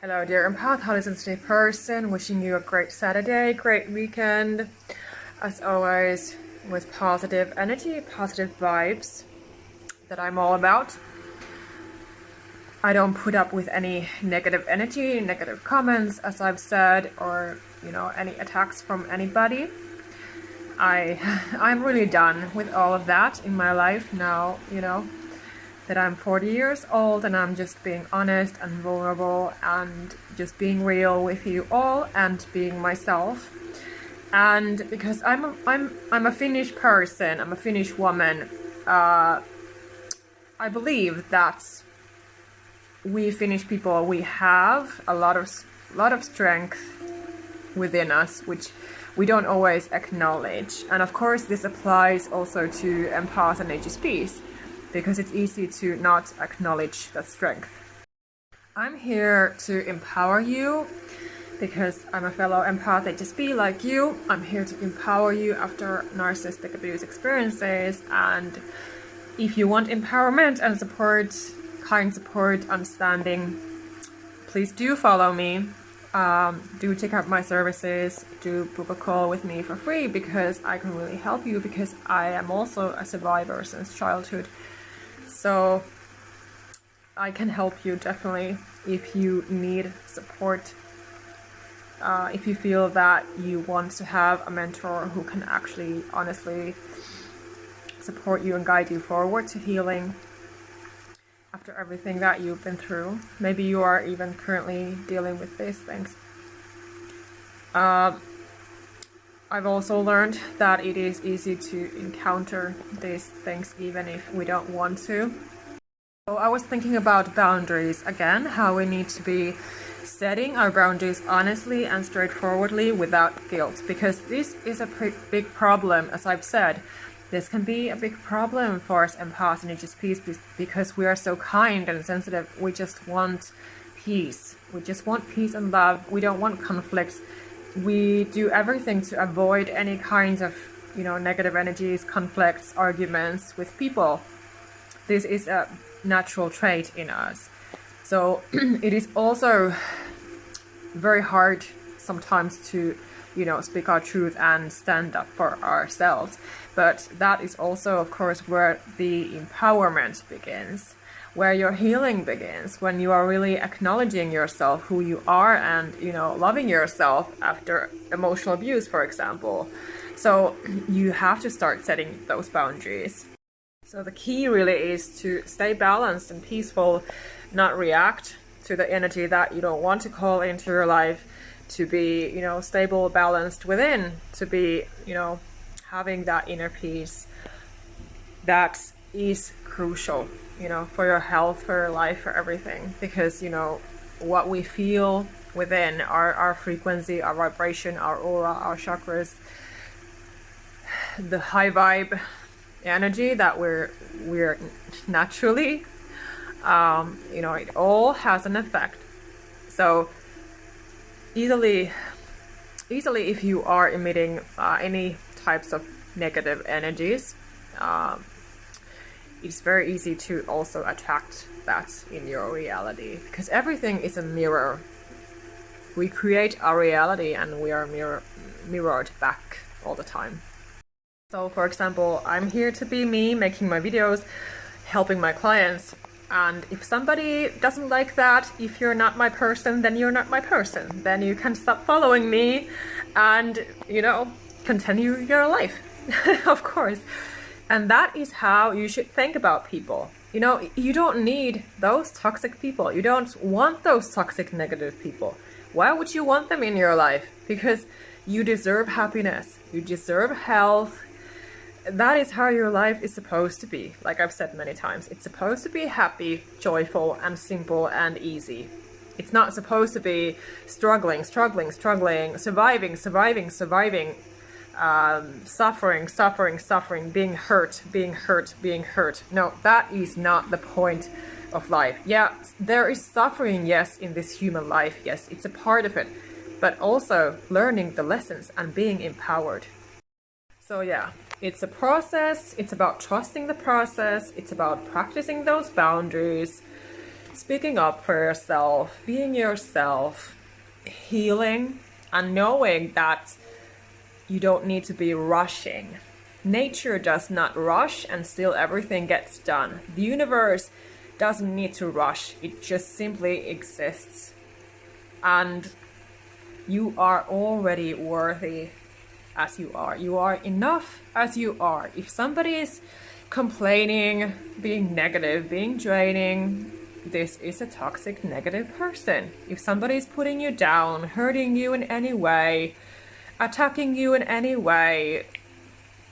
Hello dear Empath, how is today person? Wishing you a great Saturday, great weekend. As always, with positive energy, positive vibes that I'm all about. I don't put up with any negative energy, negative comments, as I've said, or any attacks from anybody. I'm really done with all of that in my life now, that I'm 40 years old and I'm just being honest and vulnerable and just being real with you all and being myself. And because I'm a Finnish person, I'm a Finnish woman, I believe that we Finnish people, we have a lot of strength within us, which we don't always acknowledge. And of course this applies also to empaths and HSPs, because it's easy to not acknowledge that strength. I'm here to empower you because I'm a fellow empath HSP like you. I'm here to empower you after narcissistic abuse experiences, and if you want empowerment and support, kind support, understanding, please do follow me. Do check out my services, do book a call with me for free, because I can really help you, because I am also a survivor since childhood. So I can help you definitely if you need support. If you feel that you want to have a mentor who can actually honestly support you and guide you forward to healing after everything that you've been through. Maybe you are even currently dealing with these things. I've also learned that it is easy to encounter these things even if we don't want to. So I was thinking about boundaries again, how we need to be setting our boundaries honestly and straightforwardly without guilt, because this is a big problem. As I've said, this can be a big problem for us empaths and HSPs because we are so kind and sensitive. We just want peace. We just want peace and love. We don't want conflicts. We do everything to avoid any kinds of, negative energies, conflicts, arguments with people. This is a natural trait in us. So it is also very hard sometimes to, speak our truth and stand up for ourselves. But that is also, of course, where the empowerment begins, where your healing begins, when you are really acknowledging yourself, who you are, and loving yourself after emotional abuse, for example. So you have to start setting those boundaries. So the key really is to stay balanced and peaceful, not react to the energy that you don't want to call into your life, to be stable, balanced within, to be having that inner peace. That is crucial, for your health, for your life, for everything, because what we feel within, our frequency, our vibration, our aura, our chakras, the high vibe energy that we're naturally, it all has an effect. So easily if you are emitting any types of negative energies, it's very easy to also attract that in your reality, because everything is a mirror. We create our reality and we are mirrored back all the time. So for example, I'm here to be me, making my videos, helping my clients. And if somebody doesn't like that, if you're not my person, then you're not my person. Then you can stop following me and, continue your life, of course. And that is how you should think about people. You don't need those toxic people. You don't want those toxic negative people. Why would you want them in your life? Because you deserve happiness. You deserve health. That is how your life is supposed to be. Like I've said many times, it's supposed to be happy, joyful, and simple and easy. It's not supposed to be struggling, surviving, suffering, being hurt. No, that is not the point of life. Yeah, there is suffering, yes, in this human life. Yes, it's a part of it. But also learning the lessons and being empowered. So yeah, it's a process. It's about trusting the process. It's about practicing those boundaries. speaking up for yourself, being yourself, healing, and knowing that you don't need to be rushing. Nature does not rush, and still everything gets done. The universe doesn't need to rush, it just simply exists. And you are already worthy as you are. You are enough as you are. If somebody is complaining, being negative, being draining, this is a toxic, negative person. If somebody is putting you down, hurting you in any way, attacking you in any way,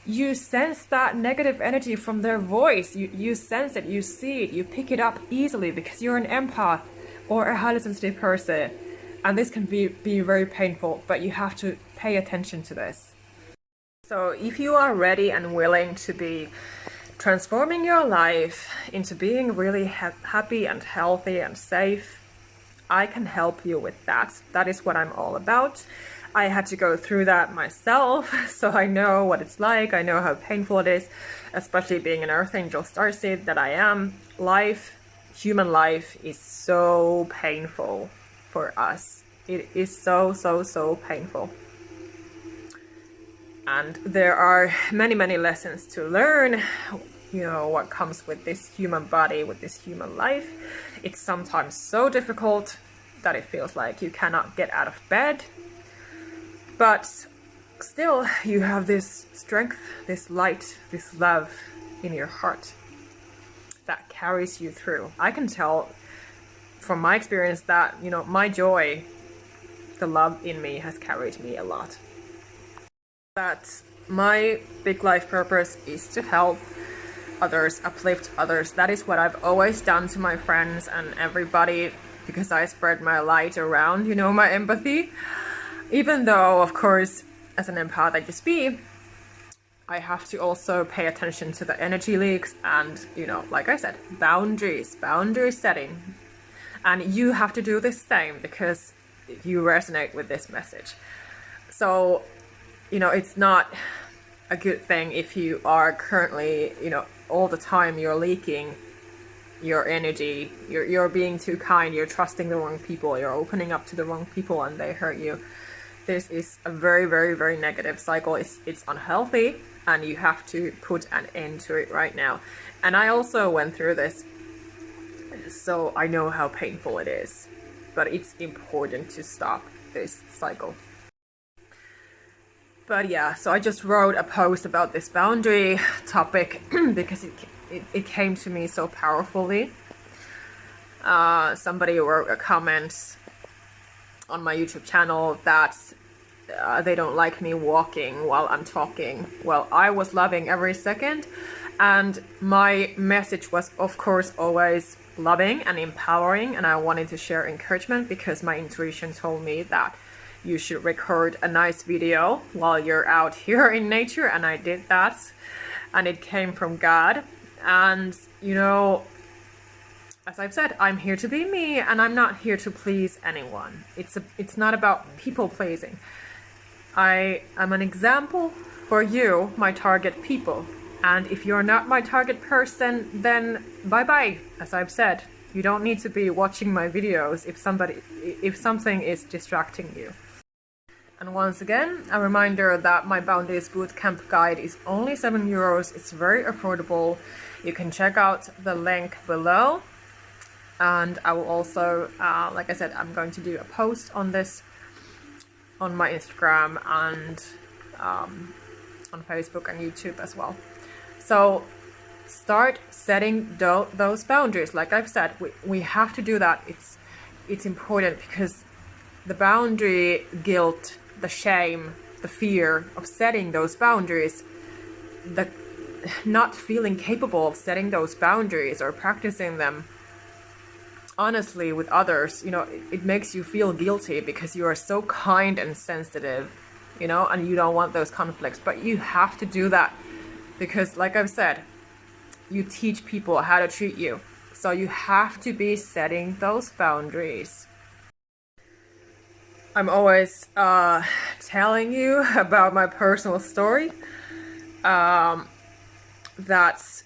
you sense that negative energy from their voice. You sense it, you see it, you pick it up easily because you're an empath or a highly sensitive person. And this can be very painful, but you have to pay attention to this. So if you are ready and willing to be transforming your life into being really happy and healthy and safe, I can help you with that. That is what I'm all about. I had to go through that myself, so I know what it's like. I know how painful it is, especially being an Earth Angel Starseed that I am. Human life is so painful for us. It is so painful. And there are many lessons to learn, what comes with this human body, with this human life. It's sometimes so difficult that it feels like you cannot get out of bed. But still, you have this strength, this light, this love in your heart that carries you through. I can tell from my experience that, my joy, the love in me has carried me a lot. That my big life purpose is to help others, uplift others. That is what I've always done to my friends and everybody, because I spread my light around, my empathy. Even though, of course, as an empath I just be, I have to also pay attention to the energy leaks and, like I said, boundary setting. And you have to do the same because you resonate with this message. So, it's not a good thing if you are currently, all the time you're leaking your energy, you're being too kind, you're trusting the wrong people, you're opening up to the wrong people and they hurt you. This is a very negative cycle. It's unhealthy and you have to put an end to it right now. And I also went through this, so I know how painful it is. But it's important to stop this cycle. But yeah, so I just wrote a post about this boundary topic because it came to me so powerfully. Somebody wrote a comment on my YouTube channel that they don't like me walking while I'm talking. Well, I was loving every second, and my message was, of course, always loving and empowering, and I wanted to share encouragement because my intuition told me that you should record a nice video while you're out here in nature, and I did that, and it came from God. And as I've said, I'm here to be me, and I'm not here to please anyone. It's not about people pleasing. I am an example for you, my target people. And if you're not my target person, then bye-bye. As I've said, you don't need to be watching my videos if something is distracting you. And once again, a reminder that my Boundaries Bootcamp guide is only €7. It's very affordable. You can check out the link below. And I will also, like I said, I'm going to do a post on this on my Instagram and on Facebook and YouTube as well. So start setting those boundaries. Like I've said, we have to do that. It's important because the boundary guilt, the shame, the fear of setting those boundaries, the not feeling capable of setting those boundaries or practicing them honestly with others, it makes you feel guilty because you are so kind and sensitive, and you don't want those conflicts. But you have to do that because, like I've said, you teach people how to treat you. So you have to be setting those boundaries. I'm always telling you about my personal story. That,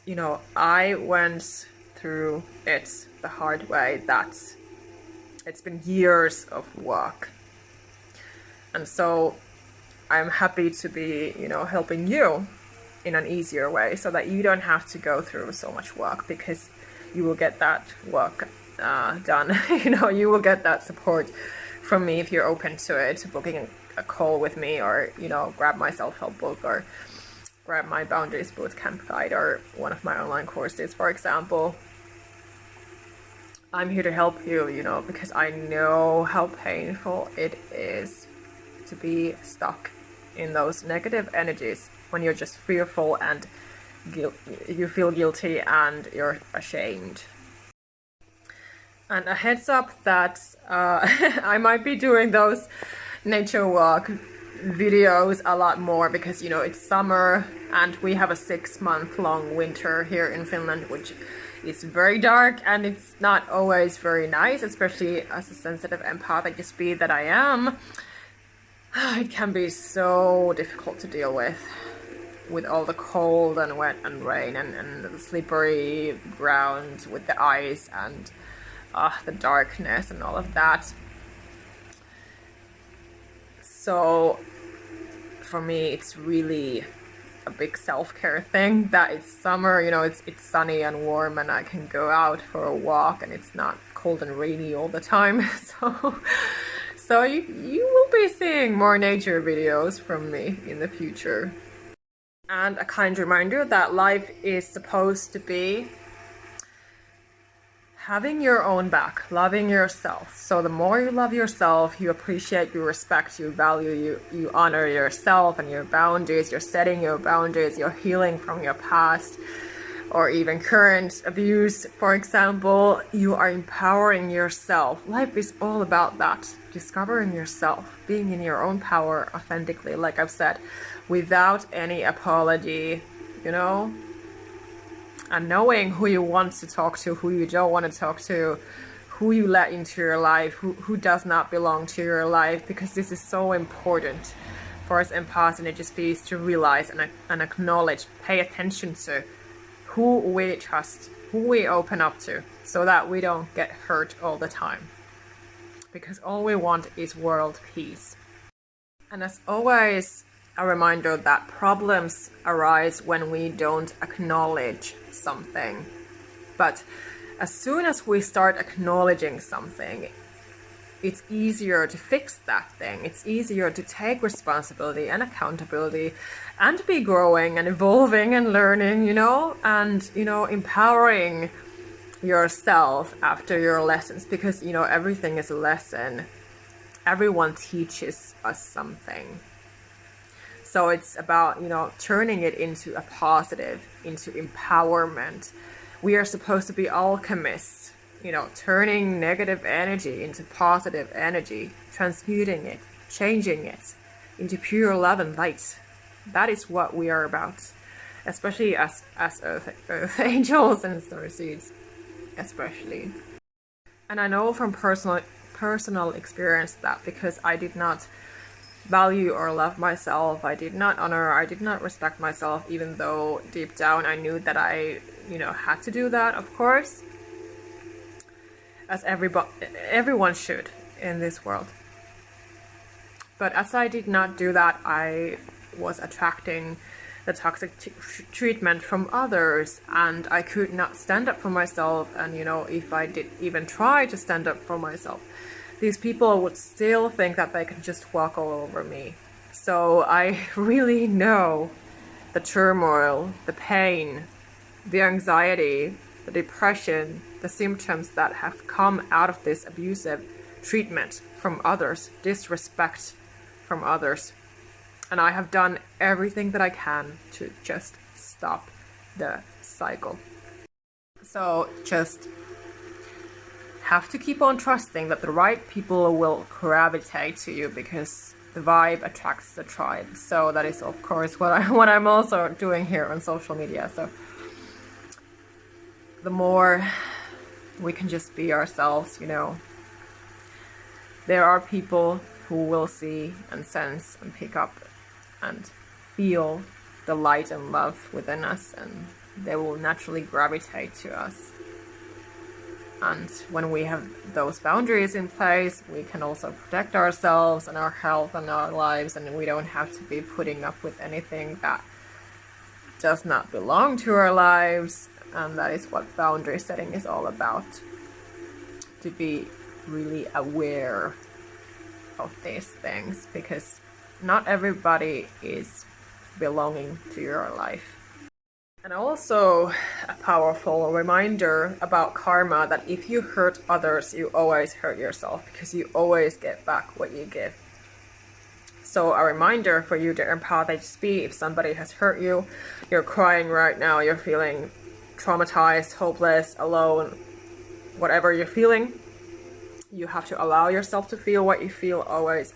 I went through it the hard way that it's been years of work. And so I'm happy to be, helping you in an easier way so that you don't have to go through so much work, because you will get that work done. You will get that support from me if you're open to it, booking a call with me, or, grab my self-help book, or grab my Boundaries Bootcamp guide, or one of my online courses, for example. I'm here to help you, because I know how painful it is to be stuck in those negative energies when you're just fearful and you feel guilty and you're ashamed. And a heads up that I might be doing those nature walk videos a lot more, because it's summer and we have a 6-month long winter here in Finland, which is very dark, and it's not always very nice, especially as a sensitive empath that I am. It can be so difficult to deal with all the cold and wet and rain and the slippery ground with the ice and the darkness and all of that. So for me, it's really a big self-care thing that it's summer, it's sunny and warm, and I can go out for a walk and it's not cold and rainy all the time. So you will be seeing more nature videos from me in the future. And a kind reminder that life is supposed to be having your own back, loving yourself. So the more you love yourself, you appreciate, you respect, you value, you honor yourself and your boundaries, you're setting your boundaries, you're healing from your past or even current abuse, for example, you are empowering yourself. Life is all about that, discovering yourself, being in your own power authentically, like I've said, without any apology, and knowing who you want to talk to, who you don't want to talk to, who you let into your life, who does not belong to your life, because this is so important for us empaths and HSPs to realize and acknowledge, pay attention to who we trust, who we open up to, so that we don't get hurt all the time. Because all we want is world peace. And as always, a reminder that problems arise when we don't acknowledge something. But as soon as we start acknowledging something, it's easier to fix that thing. It's easier to take responsibility and accountability and be growing and evolving and learning, and, empowering yourself after your lessons, because, everything is a lesson. Everyone teaches us something. So it's about, turning it into a positive, into empowerment. We are supposed to be alchemists, turning negative energy into positive energy, transmuting it, changing it into pure love and light. That is what we are about, especially as earth angels and starseeds, especially. And I know from personal experience that because I did not value or love myself, I did not honor, I did not respect myself, even though deep down I knew that I, had to do that, of course, as everyone should in this world. But as I did not do that, I was attracting the toxic treatment from others, and I could not stand up for myself. And if I did even try to stand up for myself, these people would still think that they could just walk all over me. So I really know the turmoil, the pain, the anxiety, the depression, the symptoms that have come out of this abusive treatment from others, disrespect from others. And I have done everything that I can to just stop the cycle. So just have to keep on trusting that the right people will gravitate to you, because the vibe attracts the tribe. So that is, of course, what I'm also doing here on social media. So the more we can just be ourselves, there are people who will see and sense and pick up and feel the light and love within us, and they will naturally gravitate to us. And when we have those boundaries in place, we can also protect ourselves and our health and our lives, and we don't have to be putting up with anything that does not belong to our lives. And that is what boundary setting is all about. To be really aware of these things, because not everybody is belonging to your life. And also a powerful reminder about karma, that if you hurt others, you always hurt yourself, because you always get back what you give. So a reminder for you, dear empath HSP, if somebody has hurt you, you're crying right now, you're feeling traumatized, hopeless, alone, whatever you're feeling, you have to allow yourself to feel what you feel always.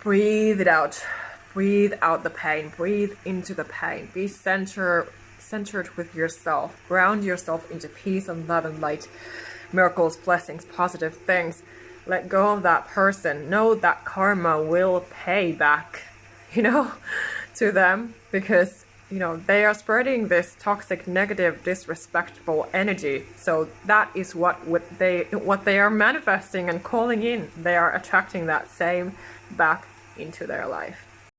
Breathe it out. Breathe out the pain. Breathe into the pain. Be centered with yourself. Ground yourself into peace and love and light. Miracles, blessings, positive things. Let go of that person. Know that karma will pay back, to them, because they are spreading this toxic, negative, disrespectful energy. So that is what they are manifesting and calling in. They are attracting that same back into their life.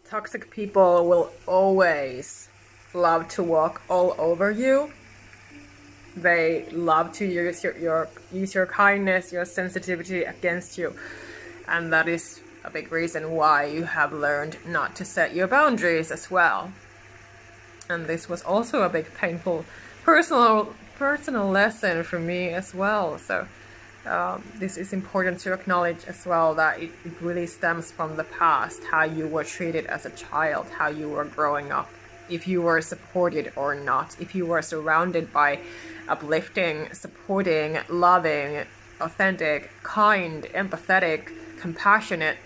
Toxic people will always love to walk all over you. They love to use your kindness, your sensitivity against you. And that is a big reason why you have learned not to set your boundaries as well. And this was also a big painful personal lesson for me as well. So this is important to acknowledge as well, that it really stems from the past, how you were treated as a child, how you were growing up, if you were supported or not, if you were surrounded by uplifting, supporting, loving, authentic, kind, empathetic, compassionate,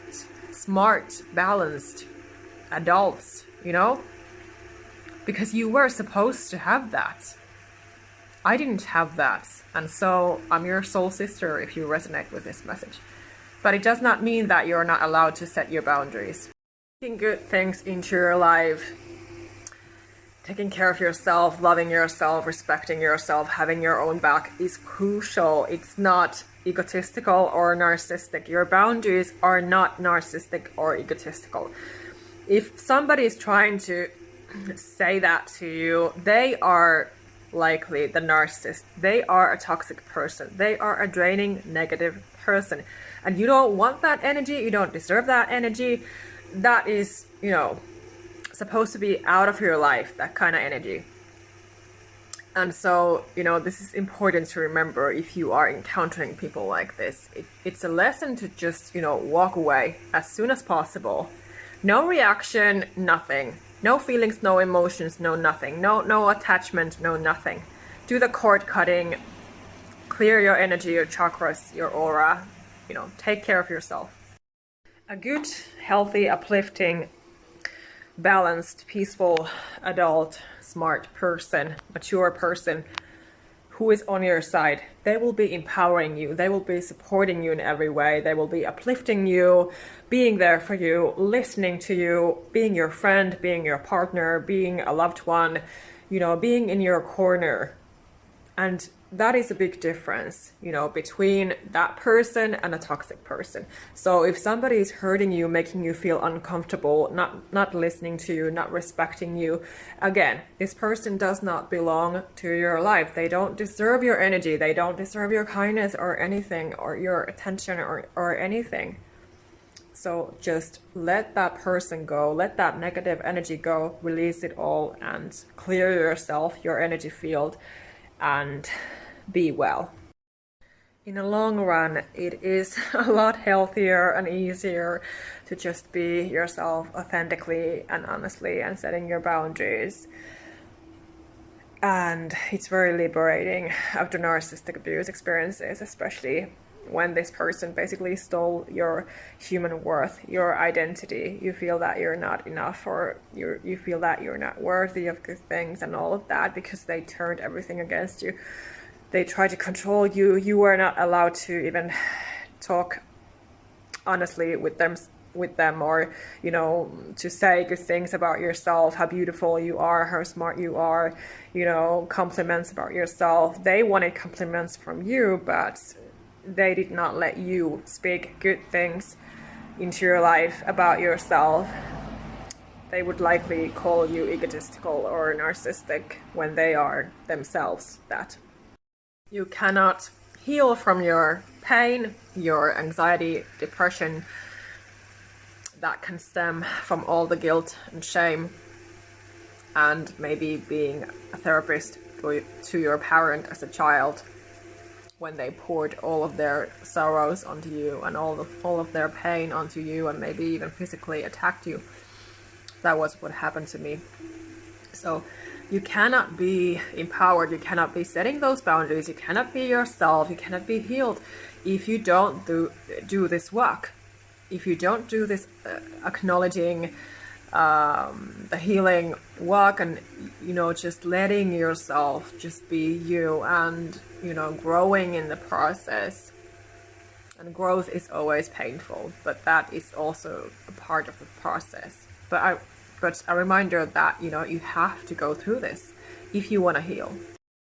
smart, balanced adults, because you were supposed to have that. I didn't have that, and so I'm your soul sister if you resonate with this message. But it does not mean that you're not allowed to set your boundaries. Taking good things into your life, taking care of yourself, loving yourself, respecting yourself, having your own back is crucial. It's not egotistical or narcissistic. Your boundaries are not narcissistic or egotistical. If somebody is trying to say that to you, they are likely the narcissist. They are a toxic person. They are a draining, negative person. And you don't want that energy. You don't deserve that energy. That is, supposed to be out of your life, that kind of energy. And so, this is important to remember if you are encountering people like this. It's a lesson to just, walk away as soon as possible. No reaction, nothing. No feelings, no emotions, no nothing. No attachment, no nothing. Do the cord cutting, clear your energy, your chakras, your aura. Take care of yourself. A good, healthy, uplifting, balanced, peaceful, adult, smart person, mature person who is on your side, they will be empowering you. They will be supporting you in every way. They will be uplifting you, being there for you, listening to you, being your friend, being your partner, being a loved one, being in your corner. And that is a big difference, between that person and a toxic person. So if somebody is hurting you, making you feel uncomfortable, not listening to you, not respecting you, again, this person does not belong to your life. They don't deserve your energy. They don't deserve your kindness or anything, or your attention or anything. So just let that person go, let that negative energy go, release it all, and clear yourself, your energy field, and be well. In the long run, it is a lot healthier and easier to just be yourself authentically and honestly, and setting your boundaries. And it's very liberating after narcissistic abuse experiences, especially when this person basically stole your human worth, your identity. You feel that you're not enough, or you feel that you're not worthy of good things and all of that, because they turned everything against you. They tried to control you. You were not allowed to even talk honestly with them with them, or, you know, to say good things about yourself, how beautiful you are, how smart you are, you know, compliments about yourself. They wanted compliments from you, but they did not let you speak good things into your life about yourself. They would likely call you egotistical or narcissistic when they are themselves that. You cannot heal from your pain, your anxiety, depression that can stem from all the guilt and shame, and maybe being a therapist to your parent as a child when they poured all of their sorrows onto you and all of their pain onto you, and maybe even physically attacked you. That was what happened to me. So you cannot be empowered, you cannot be setting those boundaries, you cannot be yourself, you cannot be healed if you don't do this work. If you don't do this acknowledging the healing work, and, you know, just letting yourself just be you, and, you know, growing in the process. And growth is always painful, but that is also a part of the process. But a reminder that, you know, you have to go through this if you want to heal.